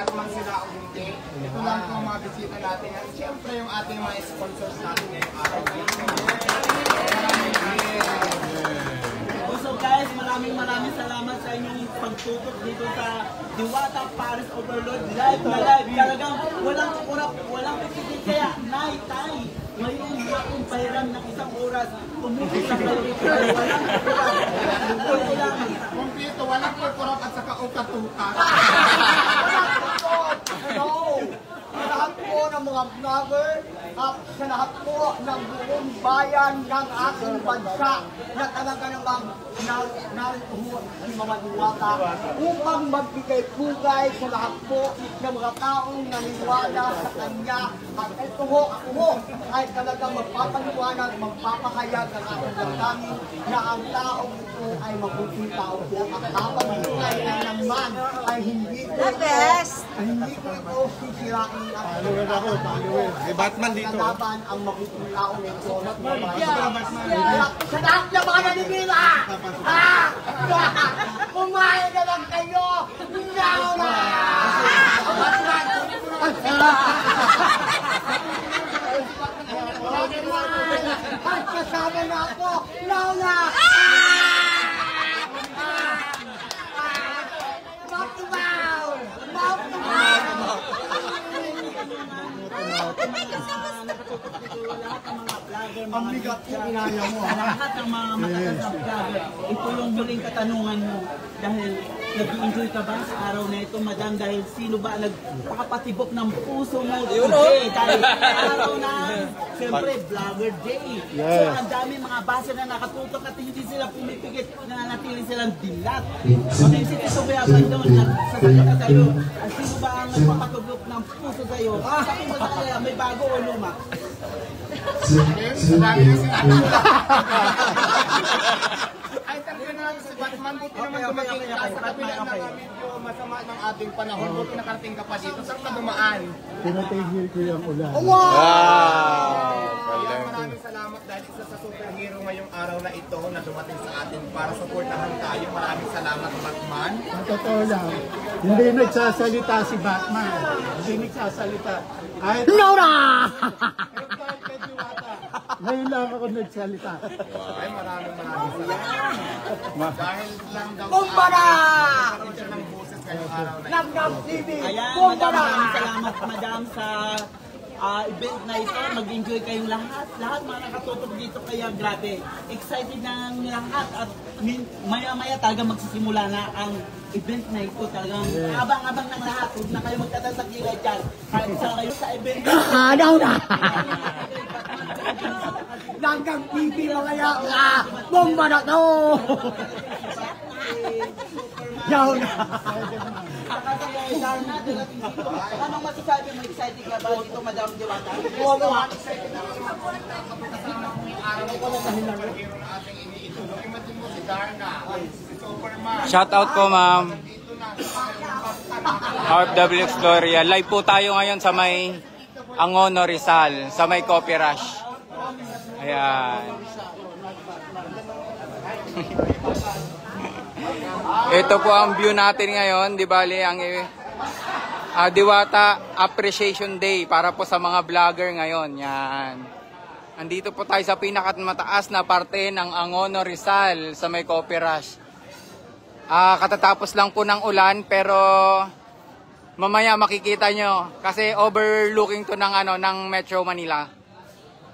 man sila o hindi. Ito lang po ang mga bisita natin. At siyempre yung ating mga sponsors natin ngayong araw. So guys, maraming salamat sa inyong pagtutok dito sa Diwata Paris Overload. Live na live. Talagang walang kurap, walang pipitin. Kaya naitay. Ngayon akong pahiram ng isang oras. Tumutok lang kayo dito. Walang kurap. Kompleto, walang kurap at saka ukatuka. Hello! Sa lahat po ng mga vlogger at sa lahat po ng buong bayan ng ating bansa na talaga namang narituhan ang mga Diwata upang magbigay pugay sa lahat po ng mga taong naniwala sa kanya. At ito ho, ako ho, ay talagang magpapaliwanag, magpapahayag ng ating damdamin na ang taong ito ay mabuting tao po. At habang buhay ay naman ay hindi ko ito sisirain at May Batman dito. Kalaban ang mabuting tao nito. Sa lahat ng mga naninira! Kumain na lang kayo! Now na! At kasama na ako! Now na! Mouth to mouth! Mouth to mouth! Ang bigat po inaya mo. Lahat ng mga matatas na vlogger, ito yung muling katanungan mo. Dahil nag-enjoy ka ba sa araw na ito, madam? Dahil sino ba nagpapatibok ng puso mo today? Dahil araw na, siyempre, Vlogger Day. So ang dami mga base na nakatutok at hindi sila pumipigit, nananatili silang dilat. Manisip ito ba yung doon at sasalita sa'yo, sino ba ang nagpapatibok ng puso sa'yo? Sabi mo sa kanila, may bago o luma? Dami na sila. Ay, talaga na si Batman. Buti naman dumating ka sa kabila ng medyo masama ng ating panahon. Buti nakarating ka pa dito. Saan ka dumaan? Tinatigil ko yung ulan. Wow! Kaya maraming salamat dahil isa sa superhero ngayong araw na ito na dumating sa atin para suportahan tayo. Maraming salamat, Batman. Ang totoo lang, hindi nagsasalita si Batman. Hindi nagsasalita. Ay, Laura! ngayon lang ako nagsalita. Ay, maraming salamat. Dahil lang daw Kumpara! nagkaroon siya ng boses ngayong araw na ito. Langgam TV! Ayan, Kumpara! maraming salamat madam sa event na ito. Mag-enjoy kayong lahat. Lahat mga nakatutok dito kaya grabe. Excited ng lahat at maya-maya talaga magsisimula na ang event na ito. Talagang abang-abang ng lahat. Huwag na kayo magtatasakilay dyan. Kahit sa kayo sa event. Daw na! Langgam TV mga yaka! Bomba na to! Daw na! Anong masasabi mo? Excited ka ba dito, Madam Diwata? Shout out po, ma'am. OFW Gloria. Live po tayo ngayon sa may Angono Rizal, sa may Coffee Rush. Ayan. Ito po ang view natin ngayon, di bali ang Diwata Appreciation Day para po sa mga vlogger ngayon. Yan. Andito po tayo sa pinakamataas na parte ng Angono Rizal sa may Coffee Rush. Katatapos lang po ng ulan pero mamaya makikita nyo kasi overlooking to ng Metro Manila.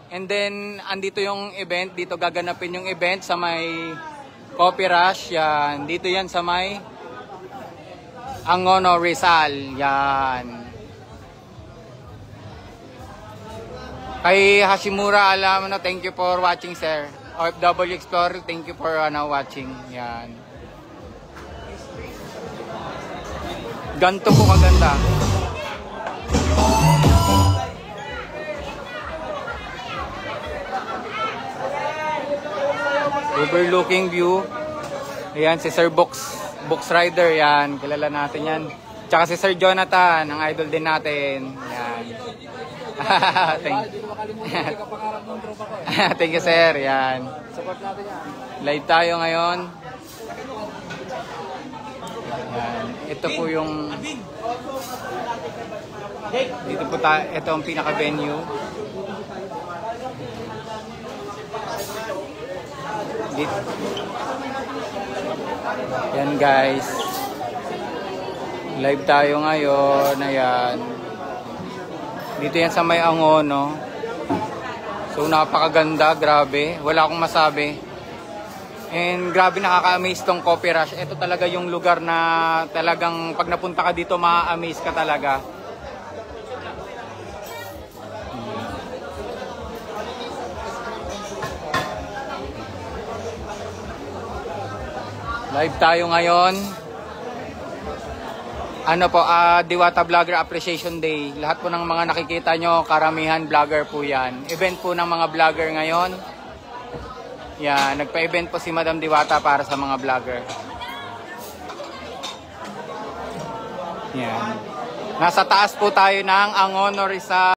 And then andito yung event, dito gaganapin yung event sa may Coffee Rush. Yan, dito yan sa may Angono Rizal. Yan. Kay Hashimura, alam mo, thank you for watching, sir. OFW Explorer, thank you for watching. Yan. Ganto po kaganda. Overlooking view. Ayan, si Sir Box Rider, yan. Kilala natin yan. Tsaka si Sir Jonathan, ang idol din natin. Yan. Thank you, sir. Yan. Live tayo ngayon. Yan. Ito po yung Dito po tayo, ito ang pinaka-venue. Dito. Yan guys. Live tayo ngayon. Ayan. Dito yan sa may Angono. So napakaganda, grabe. Wala akong masabi. And grabe nakaka-amaze tong Coffee Rush. Ito talaga yung lugar na talagang pag napunta ka dito, ma-amaze ka talaga. Live tayo ngayon. Ano po, Diwata Vlogger Appreciation Day. Lahat po ng mga nakikita nyo, karamihan vlogger po yan. Event po ng mga vlogger ngayon. Yan, nagpa-event po si Madam Diwata para sa mga vlogger. Yan. Nasa taas po tayo ng Angono Rizal.